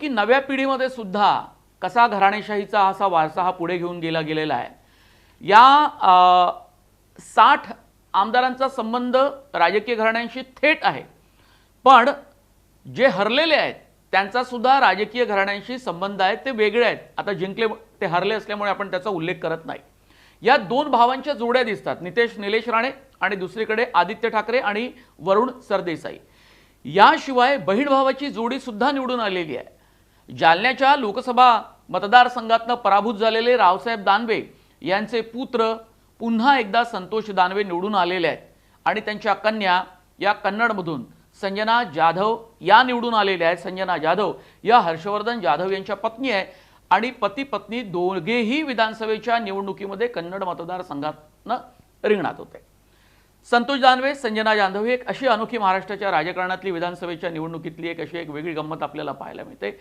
की नव्या पिढीमध्ये सुद्धा कसा घराणेशाहीचा असा वारसा हा पुढे घेऊन गेलेला आहे। या 60 आमदारांचा संबंध राजकीय घराण्यांशी थेट आहे, पण जे हरलेले आहेत त्यांचा सुद्धा राजकीय घराण्यांशी संबंध आहे, ते वेगळे आहेत। आता जिंकले ते हरले असल्यामुळे आपण त्याचा उल्लेख करत नाही। या दोन भावांच्या जोड्या दिसतात, निलेश राणे आणि दुसरीकडे आदित्य ठाकरे आणि वरुण सरदेसाई। याशिवाय बहीण भावाची जोडी सुद्धा निवडून आलेली आहे। जालन्याच्या लोकसभा मतदारसंघातनं पराभूत झालेले रावसाहेब दानवे यांचे पुत्र पुन्हा एकदा संतोष दानवे निवडून आलेले आहेत आणि त्यांच्या कन्या या कन्नडमधून संजना जाधव या निवडून आलेल्या आहेत। संजना जाधव या हर्षवर्धन जाधव यांच्या पत्नी आहे आणि पती पत्नी दोघेही विधानसभेच्या निवडणुकीमध्ये कन्नड मतदारसंघातनं रिंगणात होते। संतोष दानवे, संजना जाधव ही एक अशी अनोखी महाराष्ट्राच्या राजकारणातली विधानसभेच्या निवडणुकीतली एक अशी एक वेगळी गंमत आपल्याला पाहायला मिळते।